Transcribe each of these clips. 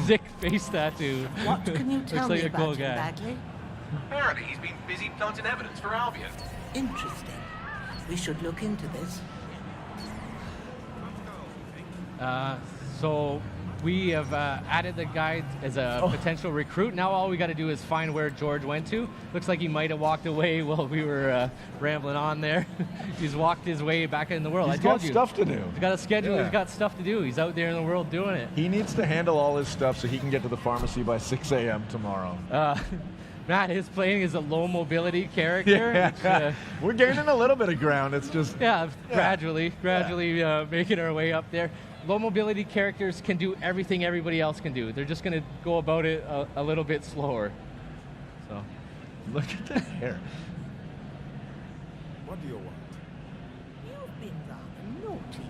sick face tattoo. What can you tell Looks me like a cool about him, guy. Bagley? Apparently, he's been busy planting evidence for Albion. Interesting. We should look into this. So we have added the guy as a potential recruit. Now all we got to do is find where George went to. Looks like he might have walked away while we were rambling on there. He's walked his way back in the world. He's I told got you. stuff to do. He's got a schedule. Yeah. He's got stuff to do. He's out there in the world doing it. He needs to handle all his stuff so he can get to the pharmacy by 6 a.m. tomorrow. Matt is playing as a low mobility character. Yeah. We're gaining a little bit of ground. It's just gradually making our way up there. Low mobility characters can do everything everybody else can do. They're just going to go about it a little bit slower. So, look at that hair. What do you want? You've been rather naughty.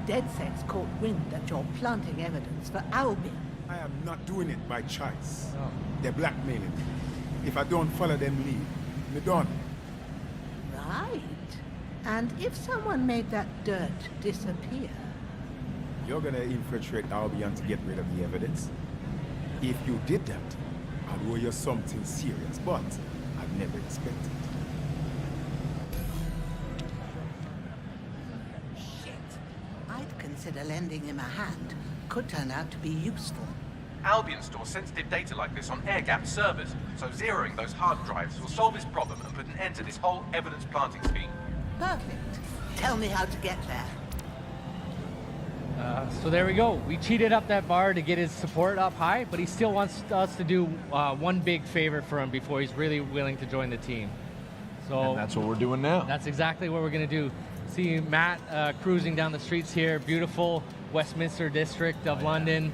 DedSec's caught wind that you're planting evidence for Albion. I am not doing it by choice. Oh. They're blackmailing me. If I don't follow them lead, me done. Right. And if someone made that dirt disappear? You're gonna infiltrate Albion to get rid of the evidence? If you did that, I'd owe you something serious, but I'd never expect it. Shit. I'd consider lending him a hand. Could turn out to be useful. Albion stores sensitive data like this on air-gapped servers, so zeroing those hard drives will solve this problem and put an end to this whole evidence planting scheme. Perfect. Tell me how to get there. So there we go. We cheated up that bar to get his support up high, but he still wants us to do one big favor for him before he's really willing to join the team. So And that's what we're doing now. That's exactly what we're going to do. See Matt cruising down the streets here, beautiful Westminster district of London.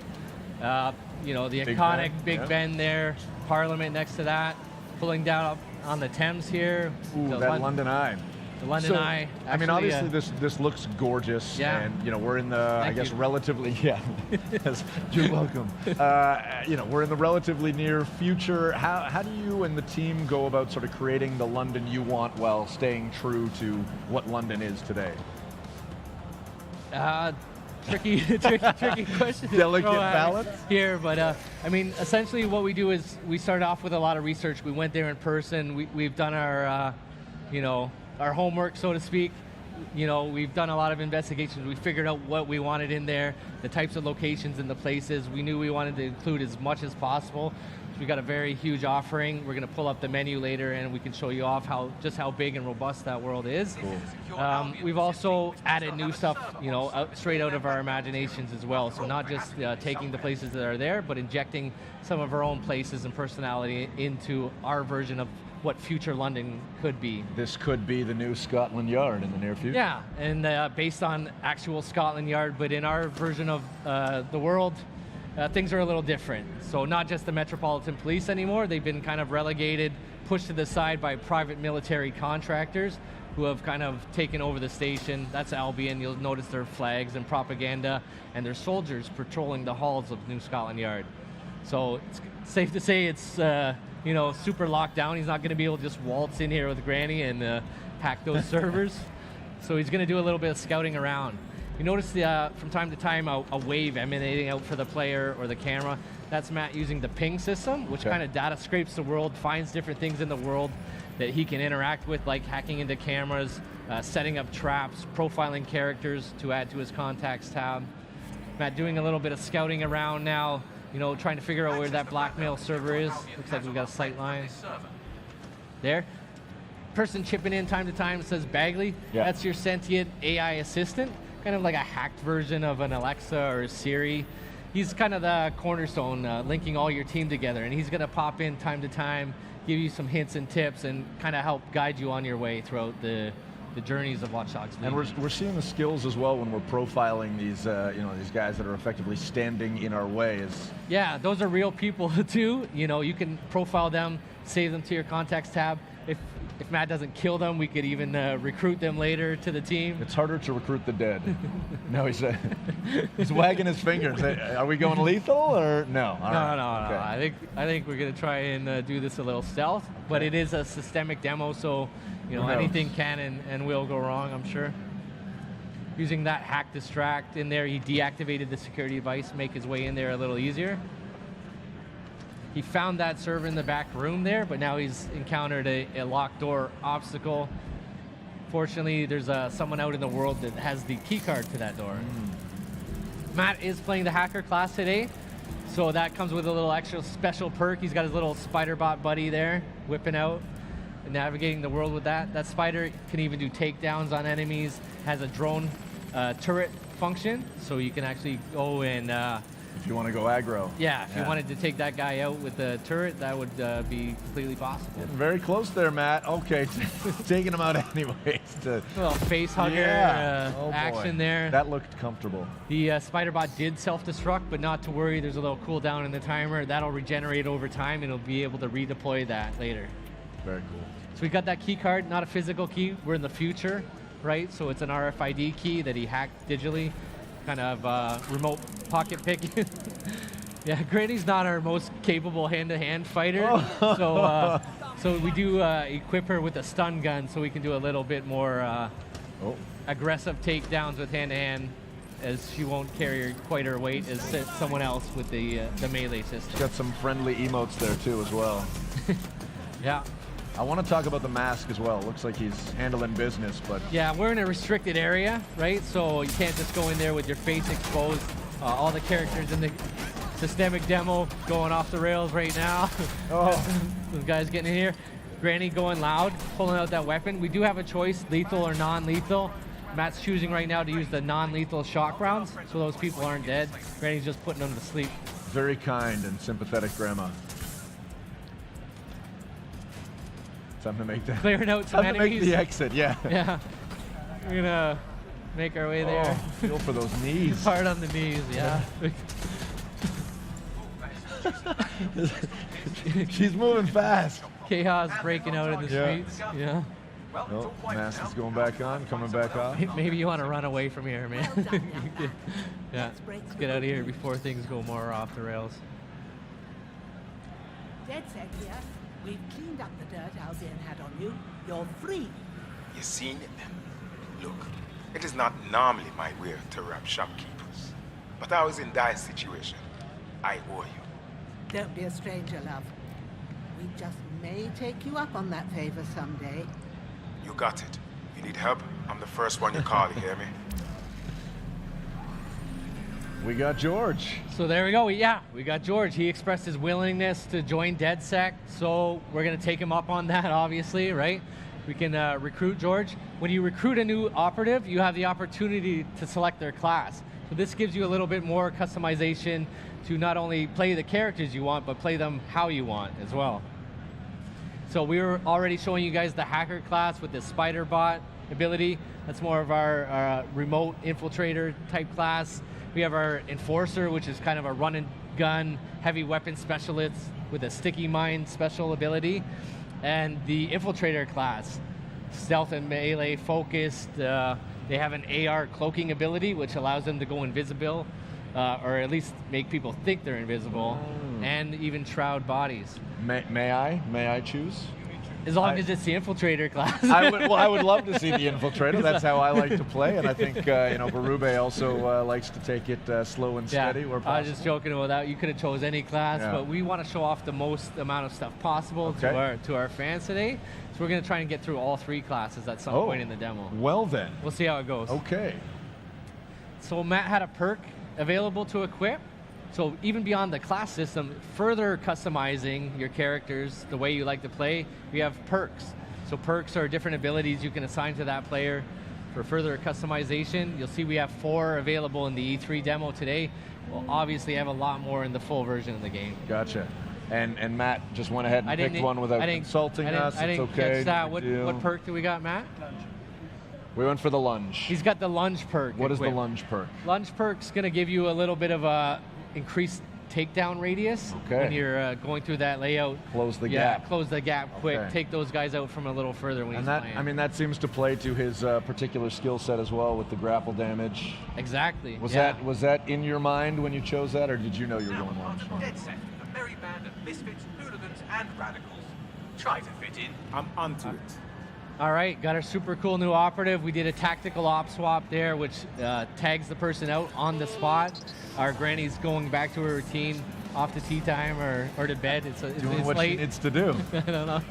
You know, the iconic Big Ben there, Parliament next to that, pulling down up on the Thames here. Ooh, that London Eye. The London Eye. I mean, Actually, obviously this looks gorgeous, Yeah. and you know we're in the I guess you. relatively yes, you're welcome. You know we're in the relatively near future. How do you and the team go about sort of creating the London you want while staying true to what London is today? Tricky question. to Delicate throw at balance here, but I mean, essentially, what we do is we start off with a lot of research. We went there in person. We've done our, you know, our homework, so to speak. You know, we've done a lot of investigations. We figured out what we wanted in there, the types of locations and the places. We knew we wanted to include as much as possible. We got a very huge offering. We're going to pull up the menu later, and we can show you off just how big and robust that world is. Cool. We've also added new stuff, you know, straight out of our imaginations as well. So not just taking the places that are there, but injecting some of our own places and personality into our version of what future London could be. This could be the new Scotland Yard in the near future. Yeah, and based on actual Scotland Yard, but in our version of the world, things are a little different. So not just the Metropolitan Police anymore, they've been kind of relegated, pushed to the side by private military contractors who have kind of taken over the station. That's Albion. You'll notice their flags and propaganda, and their soldiers patrolling the halls of New Scotland Yard. So it's safe to say it's you know, super locked down. He's not going to be able to just waltz in here with Granny and hack those servers. So he's going to do a little bit of scouting around. You notice from time to time a wave emanating out for the player or the camera. That's Matt using the ping system, which kind of data scrapes the world, finds different things in the world that he can interact with, like hacking into cameras, setting up traps, profiling characters to add to his contacts tab. Matt doing a little bit of scouting around now, you know, trying to figure out where that blackmail server is. Looks like we've got a sight line. There. Person chipping in time to time says Bagley. Yeah. That's your sentient AI assistant, kind of like a hacked version of an Alexa or a Siri. He's kind of the cornerstone, linking all your team together, and he's going to pop in time to time, give you some hints and tips, and kind of help guide you on your way throughout the journeys of Watch Dogs Legion. And we're seeing the skills as well when we're profiling these you know, these guys that are effectively standing in our way. Yeah, those are real people too. You know, you can profile them, save them to your contacts tab. If Matt doesn't kill them, we could even recruit them later to the team. It's harder to recruit the dead. No, he's wagging his fingers. Are we going lethal or no? All right. No. Okay. I think we're gonna try and do this a little stealth, but it is a systemic demo, so you know Who knows? anything can and will go wrong, I'm sure. Using that hack distract in there, he deactivated the security device, make his way in there a little easier. He found that server in the back room there, but now he's encountered a locked door obstacle. Fortunately, there's someone out in the world that has the key card to that door. Matt is playing the hacker class today, so that comes with a little extra special perk. He's got his little spider bot buddy there, whipping out and navigating the world with that. That spider can even do takedowns on enemies, has a drone turret function, so you can actually go and If you want to go aggro. yeah, if you wanted to take that guy out with the turret, that would be completely possible. Getting very close there, Matt. Okay, taking him out anyways. A little face hugger Oh, boy. action there. That looked comfortable. The spider bot did self-destruct, but not to worry. There's a little cooldown in the timer. That'll regenerate over time, and it'll be able to redeploy that later. Very cool. So we got that key card, not a physical key. We're in the future, right? So it's an RFID key that he hacked digitally, kind of remote pocket pick. Yeah, Granny's not our most capable hand-to-hand fighter, so we do equip her with a stun gun, so we can do a little bit more aggressive takedowns with hand-to-hand, as she won't carry quite her weight as someone else with the melee system. Got some friendly emotes there too as well. Yeah. I want to talk about the mask as well. Looks like he's handling business, but Yeah, we're in a restricted area, right? So you can't just go in there with your face exposed. All the characters in the systemic demo going off the rails right now. Those guys getting in here. Granny going loud, pulling out that weapon. We do have a choice, lethal or non-lethal. Matt's choosing right now to use the non-lethal shock rounds, so those people aren't dead. Granny's just putting them to sleep. very kind and sympathetic grandma. Time to make that. Clearing out some Time to enemies. make the exit, yeah. Yeah. We're gonna make our way there. Oh, feel for those knees. Hard on the knees, yeah. She's moving fast. Chaos breaking out in the Yeah. streets. Yeah. Well, it's Oh, all wiped mask now. is going back on, coming back off. Maybe you want to run away from here, man. Well done, young man. Yeah. Let's break Let's through get out of the here rules. before things go more off the rails. Dead set here. We've cleaned up the dirt Albion had on you. You're free. You seen it? Look, it is not normally my way to rob shopkeepers. But I was in dire situation. I owe you. Don't be a stranger, love. We just may take you up on that favor someday. You got it. You need help? I'm the first one you call, you hear me? We got George. So there we go. Yeah, we got George. He expressed his willingness to join DedSec, so we're going to take him up on that, obviously, right? We can recruit George. When you recruit a new operative, you have the opportunity to select their class. So this gives you a little bit more customization to not only play the characters you want, but play them how you want as well. So we were already showing you guys the hacker class with the spider bot ability. That's more of our remote infiltrator type class. We have our enforcer, which is kind of a run and gun heavy weapon specialist with a sticky mine special ability. And the infiltrator class, stealth and melee focused. They have an AR cloaking ability, which allows them to go invisible, or at least make people think they're invisible, and even shroud bodies. May I choose? As long as it's the infiltrator class. I would love to see the infiltrator. That's how I like to play, and I think Berube also likes to take it slow and steady where I was possible. just joking about that. You could have chose any class, Yeah. but we want to show off the most amount of stuff possible Okay. to our fans today. So we're going to try and get through all three classes at some point in the demo. Well then. We'll see how it goes. Okay. So Matt had a perk available to equip. So even beyond the class system, further customizing your characters the way you like to play, we have perks. So perks are different abilities you can assign to that player for further customization. You'll see we have 4 available in the E3 demo today. We'll obviously have a lot more in the full version of the game. Gotcha. And Matt just went ahead and picked one without consulting us. I didn't It's okay. catch that. no What big deal. perk do we got, Matt? We went for the lunge. He's got the lunge perk. What is the equipped. lunge perk? Lunge perk's going to give you a little bit of a increased takedown radius Okay. when you're going through that layout. Close the Yeah, gap. close the gap quick. Okay. Take those guys out from a little further when And he's that, playing. I mean, that seems to play to his particular skill set as well with the grapple damage. Exactly. Was yeah. that in your mind when you chose that, or did you know you were Now, going lunge? on Dead Set, a merry band of misfits, hooligans, and radicals. Try to fit in. I'm onto it. All right, got our super cool new operative. We did a tactical op swap there, which tags the person out on the spot. Our granny's going back to her routine, off to tea time or to bed. It's Doing what late. she needs to do. I don't know.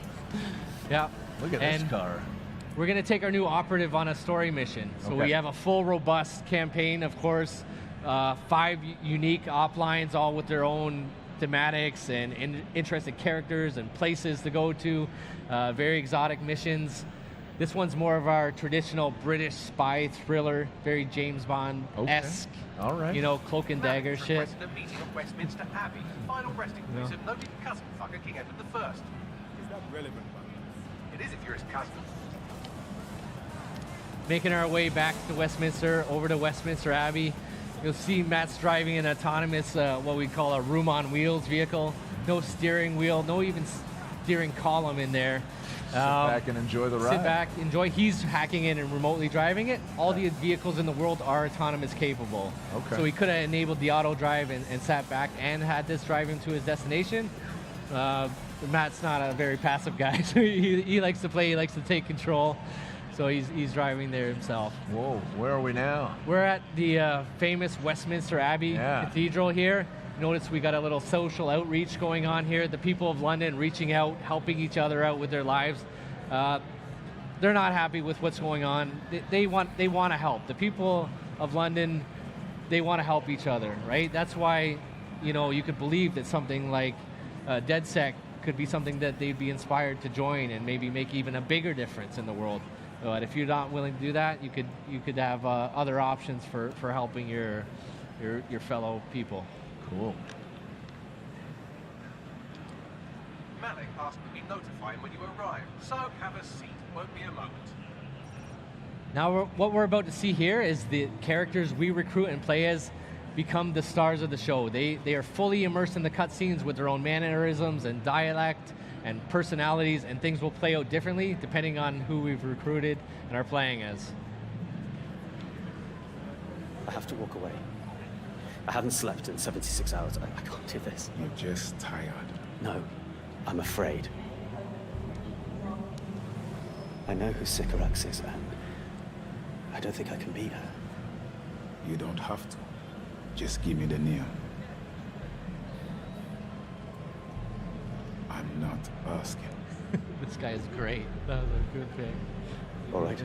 Yeah. Look at this car. We're going to take our new operative on a story mission. So we have a full, robust campaign, of course. 5 unique op lines, all with their own thematics and interesting characters and places to go to. Very exotic missions. This one's more of our traditional British spy thriller, very James Bond-esque. All right. You know, cloak and dagger Malik shit. requested a meeting at Westminster Abbey, final resting place of noted cousin fucker King Edward I. Is that relevant, man? It is if you're his cousin. Making our way back to Westminster, over to Westminster Abbey. You'll see Matt's driving an autonomous, what we call a room on wheels vehicle. No steering wheel, no even steering column in there. Sit back and enjoy the ride. Sit back, enjoy. He's hacking in and remotely driving it. All the vehicles in the world are autonomous capable. Okay. So he could have enabled the auto drive and sat back and had this drive him to his destination. Matt's not a very passive guy, so he likes to play, he likes to take control. So he's driving there himself. Whoa, where are we now? We're at the famous Westminster Abbey Cathedral here. Notice we got a little social outreach going on here. The people of London reaching out, helping each other out with their lives. They're not happy with what's going on. They want to help. The people of London, they want to help each other, right? That's why, you know, you could believe that something like DedSec could be something that they'd be inspired to join and maybe make even a bigger difference in the world. But if you're not willing to do that, you could have other options for helping your fellow people. Cool. Malik asked that we notify him when you arrive, so have a seat. Won't be a moment. Now, what we're about to see here is the characters we recruit and play as become the stars of the show. They are fully immersed in the cutscenes with their own mannerisms and dialect and personalities, and things will play out differently depending on who we've recruited and are playing as. I have to walk away. I haven't slept in 76 hours. I can't do this. You're just tired. No, I'm afraid. I know who Sycorax is, and I don't think I can beat her. You don't have to. Just give me the name. I'm not asking. This guy is great. That was a good pick. All right.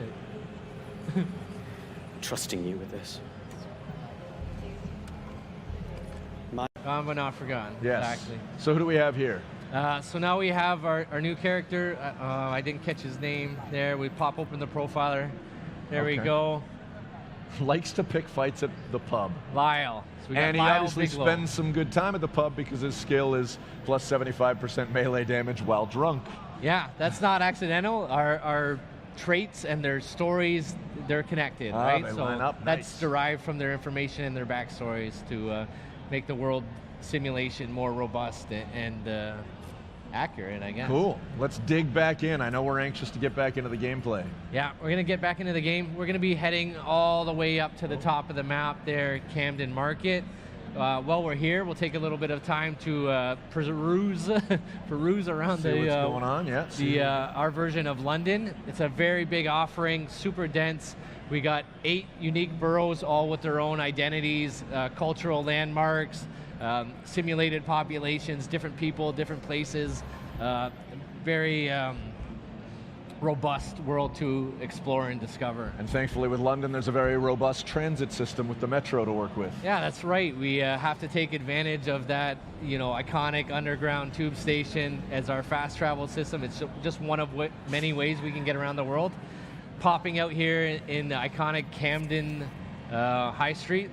Trusting you with this. Gone but not forgotten. Yes. Exactly. So who do we have here? So now we have our new character. I didn't catch his name there. We pop open the profiler. There we go. Likes to pick fights at the pub. Lyle. So we got And he Lyle obviously Bigelow. spends some good time at the pub because his skill is plus 75% melee damage while drunk. Yeah, that's not accidental. Our traits and their stories, they're connected, right? They So line up. that's Nice. derived from their information and their backstories to make the world simulation more robust and accurate, I guess. Cool. Let's dig back in. I know we're anxious to get back into the gameplay. Yeah, we're going to get back into the game. We're going to be heading all the way up to the top of the map there, Camden Market. While we're here, we'll take a little bit of time to peruse around See what's going on, yeah. our version of London. It's a very big offering, super dense. We got 8 unique boroughs, all with their own identities, cultural landmarks, simulated populations, different people, different places. Very robust world to explore and discover. And thankfully with London, there's a very robust transit system with the metro to work with. Yeah, that's right. We have to take advantage of that, iconic underground tube station as our fast travel system. It's just one of many ways we can get around the world. Popping out here in the iconic Camden High Street.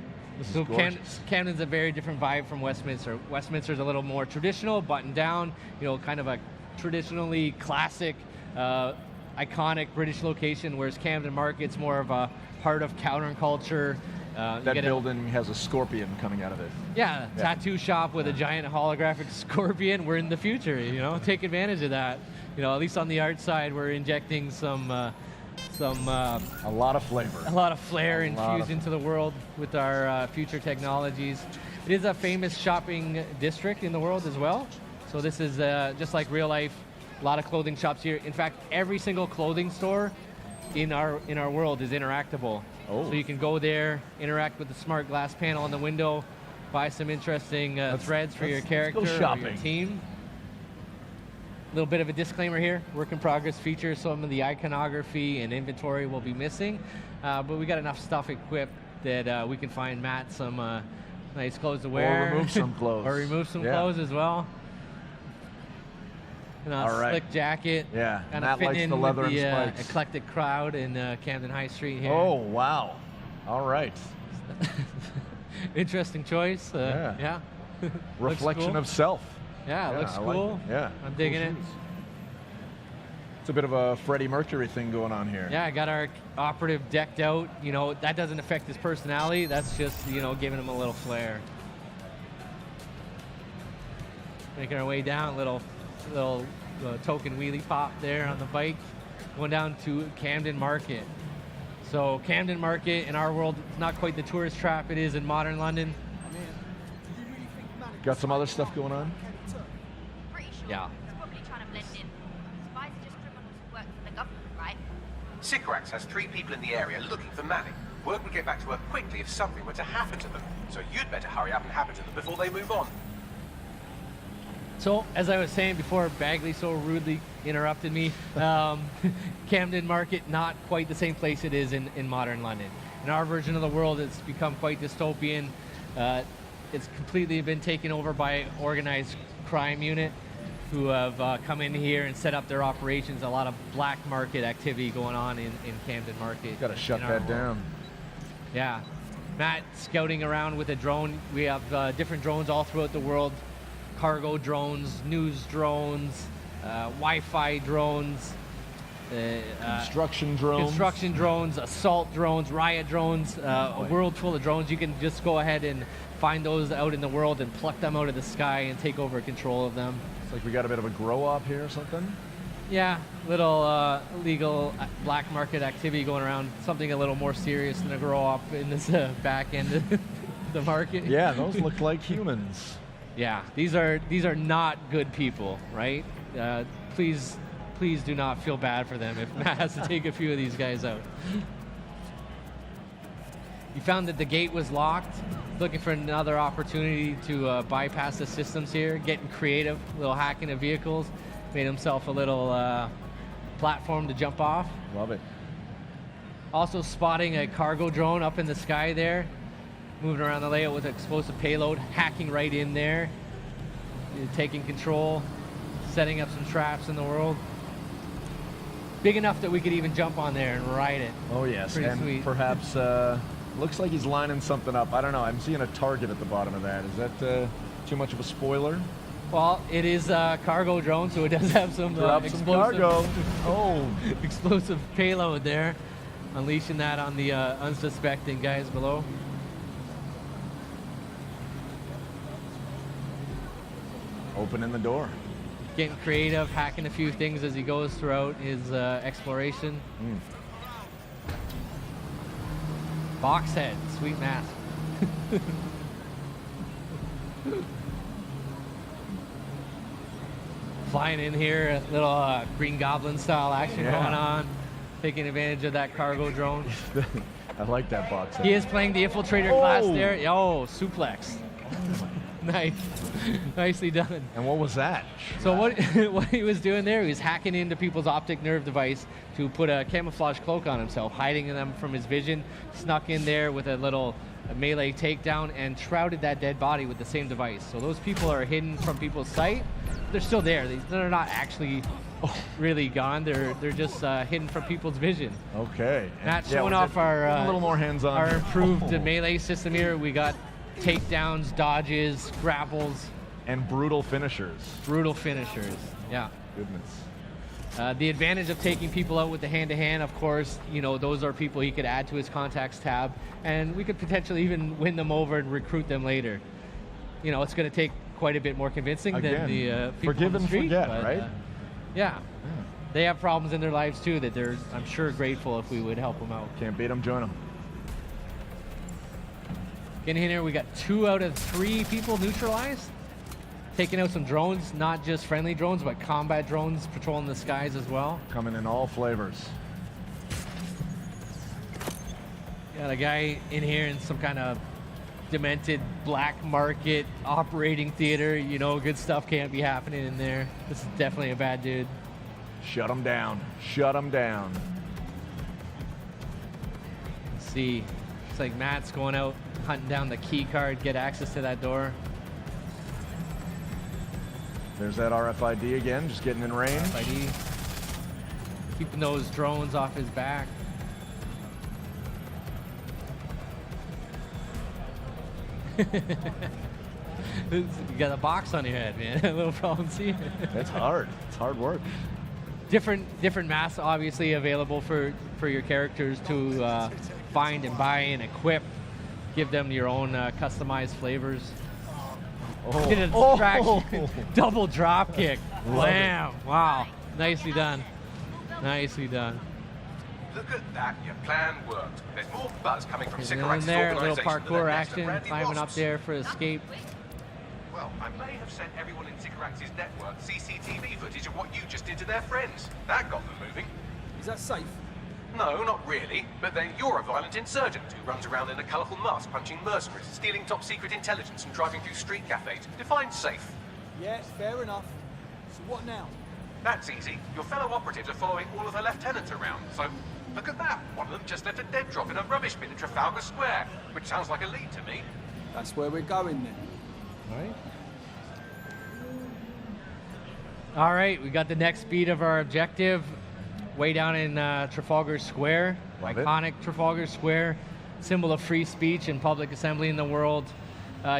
So Camden's a very different vibe from Westminster. Westminster's a little more traditional, buttoned down, kind of a traditionally classic, iconic British location, whereas Camden Market's more of a heart of counterculture. That building has a scorpion coming out of it. Yeah, tattoo shop with a giant holographic scorpion. We're in the future, take advantage of that. At least on the art side, we're injecting a lot of flavor. A lot of flair infused into the world with our future technologies. It is a famous shopping district in the world as well. So this is just like real life, a lot of clothing shops here. In fact, every single clothing store in our world is interactable. Oh. So you can go there, interact with the smart glass panel on the window, buy some interesting threads for your let's character go or your shopping. team. A little bit of a disclaimer here, work in progress features, some of the iconography and inventory will be missing, but we got enough stuff equipped that we can find Matt some nice clothes to wear. Or remove some clothes. Or remove some Yeah. clothes as well. You know, All right. slick jacket. Yeah, Kind Matt of fitting likes in the leather with the and spikes. eclectic crowd in Camden High Street here. Oh, wow. All right. Interesting choice. Yeah. Yeah. Looks Reflection cool. of self. Yeah, it looks I like cool. it. Yeah. I'm digging Cool it. shoes. It's a bit of a Freddie Mercury thing going on here. Yeah, I got our operative decked out. You know, that doesn't affect his personality. That's just, you know, giving him a little flair. Making our way down, little token wheelie pop there on the bike. Going down to Camden Market. So Camden Market in our world, it's not quite the tourist trap it is in modern London. Got some other stuff going on? Pretty sure. Yeah. He's probably trying to blend in. Spies are just criminals who work for the government, right? Sycorax has 3 people in the area looking for Manning. Word would get back to her quickly if something were to happen to them. So you'd better hurry up and happen to them before they move on. So, as I was saying before, Bagley so rudely interrupted me. Camden Market, not quite the same place it is in modern London. In our version of the world, it's become quite dystopian. It's completely been taken over by an organized crime unit who have come in here and set up their operations. A lot of black market activity going on in Camden Market. Got to shut in our that world. down. Yeah. Matt scouting around with a drone. We have different drones all throughout the world. Cargo drones, news drones, Wi-Fi drones, Construction drones. construction drones, assault drones, riot drones, a world full of drones. You can just go ahead and find those out in the world and pluck them out of the sky and take over control of them. It's like we got a bit of a grow up here or something. Yeah, little illegal black market activity going around. Something a little more serious than a grow up in this back end of the market. Yeah, those look like humans. Yeah, these are not good people, right? Please do not feel bad for them if Matt has to take a few of these guys out. You found that the gate was locked. Looking for another opportunity to bypass the systems here. Getting creative, a little hacking of vehicles. Made himself a little platform to jump off. Love it. Also spotting a cargo drone up in the sky there. Moving around the layout with explosive payload, hacking right in there, taking control, setting up some traps in the world. Big enough that we could even jump on there and ride it. Oh, yes. Pretty and sweet. perhaps, looks like he's lining something up. I don't know. I'm seeing a target at the bottom of that. Is that too much of a spoiler? Well, it is a cargo drone, so it does have some Drop some explosive, cargo. Oh. explosive payload there. Unleashing that on the unsuspecting guys below. Opening the door. Getting creative, hacking a few things as he goes throughout his exploration. Box head, sweet mask. Flying in here, a little Green Goblin style action Yeah. going on. Taking advantage of that cargo drone. I like that box. He is playing the infiltrator class Oh. there. Oh, suplex. Nice. Nicely done. And what was that? So what he was doing there, he was hacking into people's optic nerve device to put a camouflage cloak on himself, hiding them from his vision, snuck in there with a little melee takedown and shrouded that dead body with the same device. So those people are hidden from people's sight. They're still there. They're not actually really gone. They're just hidden from people's vision. Okay. Matt Yeah, showing we're off our a little more hands-on. our improved Oh. melee system here. We got takedowns, dodges, grapples, And brutal finishers. brutal finishers. Yeah. Goodness. The advantage of taking people out with the hand-to-hand, of course, you know, those are people he could add to his contacts tab, and we could potentially even win them over and recruit them later. You know, it's going to take quite a bit more convincing Again, than the people forgive on the and street, forget, but, right? Yeah. They have problems in their lives too that they're, I'm sure, grateful if we would help them out. Can't beat them, join them. Getting in here, we got 2 out of 3 people neutralized. Taking out some drones, not just friendly drones, but combat drones patrolling the skies as well. Coming in all flavors. Got a guy in here in some kind of demented black market operating theater. You know, good stuff can't be happening in there. This is definitely a bad dude. Shut him down. Shut him down. Let's see. It's like Matt's going out, hunting down the key card, get access to that door. There's that RFID again, just getting in range. RFID. Keeping those drones off his back. You got a box on your head, man. A little problem, see? It's hard. It's hard work. Different masks obviously available for your characters to find and buy and equip. Give them your own customized flavors. Oh. Did a distraction. Double drop kick. Love it. Wham! Wow. Nicely done. Nicely done. Look at that, your plan worked. There's more buzz coming from And Sycorax's there, a little organisation than parkour that nest of action, brandy climbing up wasps. there for escape. Well, I may have sent everyone in Sycorax's network CCTV footage of what you just did to their friends. That got them moving. Is that safe? No, not really. But then you're a violent insurgent who runs around in a colourful mask punching mercenaries, stealing top secret intelligence and driving through street cafes. Define safe. Yeah, fair enough. So what now? That's easy. Your fellow operatives are following all of the lieutenants around, so look at that. One of them just left a dead drop in a rubbish bin in Trafalgar Square, which sounds like a lead to me. That's where we're going then. All right, we got the next beat of our objective, way down in Trafalgar Square. Love it. Iconic Trafalgar Square, symbol of free speech and public assembly in the world.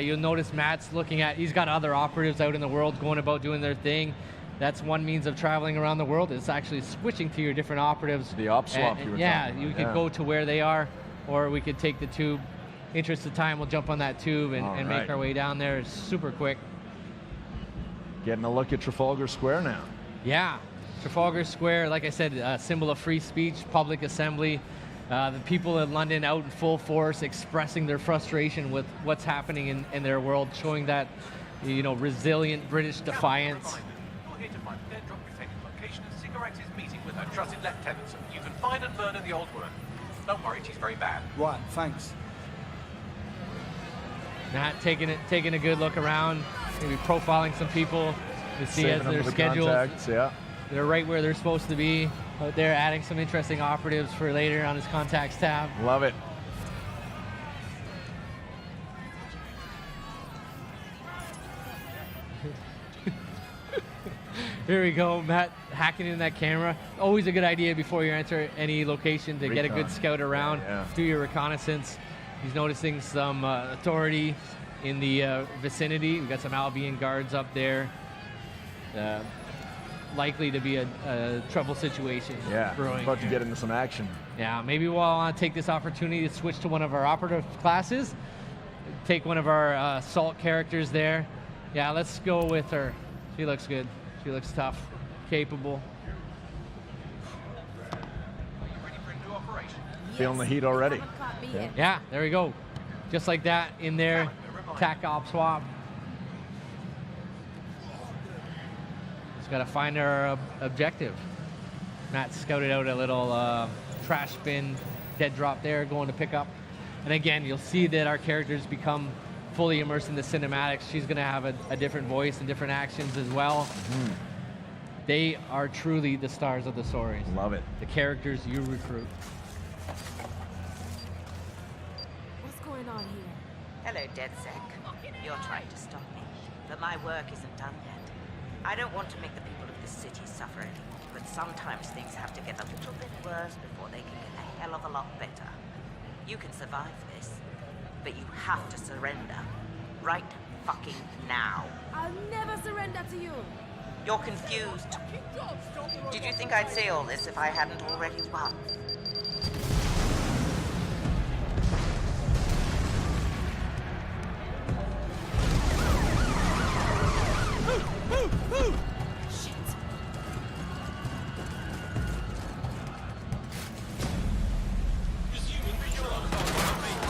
You'll notice Matt's looking at, he's got other operatives out in the world going about doing their thing. That's one means of traveling around the world. It's actually switching to your different operatives. The op swap you were yeah, talking you about, could yeah. go to where they are, or we could take the tube. Interest of time, we'll jump on that tube and, All and right. make our way down there. It's super quick. Getting a look at Trafalgar Square now. Yeah, Trafalgar Square, like I said, a symbol of free speech, public assembly. The people in London out in full force expressing their frustration with what's happening in their world, showing that, you know, resilient British defiance. You're here to find the dead drop detected location of Sycorax's meeting with her trusted lieutenants. You can find and murder the old woman. Don't worry, she's very bad. Right, thanks. Matt taking a good look around, maybe profiling some people to see Saving as them their for the schedules. contacts, yeah. They're right where they're supposed to be. Out there adding some interesting operatives for later on his contacts tab. Love it. Here we go, Matt hacking in that camera. Always a good idea before you enter any location to get a good Recon. scout around, Yeah. do your reconnaissance. He's noticing some authority in the vicinity. We've got some Albion guards up there. Likely to be a trouble situation Yeah. brewing. About to get into some action. Yeah, maybe we'll take this opportunity to switch to one of our operative classes. Take one of our assault characters there. Yeah, let's go with her. She looks good. She looks tough, capable. Are you ready for a new operation? Feeling the heat already. Yeah. Yeah, there we go. Just like that in there. Tac op swap. Just got to find our objective. Matt scouted out a little trash bin, dead drop there, going to pick up. And again, you'll see that our characters become fully immersed in the cinematics. She's going to have a different voice and different actions as well. They are truly the stars of the stories. Love it. The characters you recruit. What's going on here? Hello, DedSec. You're trying to stop me, but my work isn't done yet. I don't want to make the people of this city suffer anymore, but sometimes things have to get a little bit worse before they can get a hell of a lot better. You can survive this, but you have to surrender. Right fucking now. I'll never surrender to you. You're confused. Did you think I'd say all this if I hadn't already won?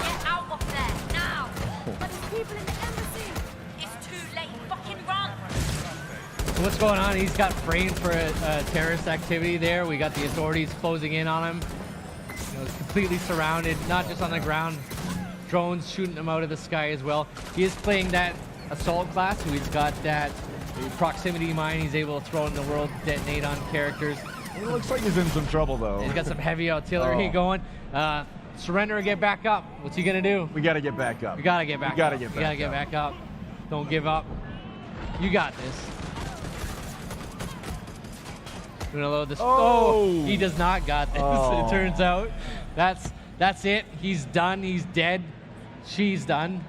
Get out of there, now! But it's people in the embassy. It's too late, fucking run! So what's going on? He's got framed for a terrorist activity there. We got the authorities closing in on him. You know, completely surrounded, not just on the ground, drones shooting him out of the sky as well. He is playing that assault class, so he's got that proximity mine. He's able to throw in the world, detonate on characters. It looks like he's in some trouble, though. He's got some heavy artillery going. Surrender or get back up. What's he gonna do? We got to get back up. We gotta get back We gotta up. get We gotta back get up. back up. Don't give up. You got this. We're gonna load this. Oh! He does not got this. Oh. It turns out that's it. He's done. He's dead. She's done.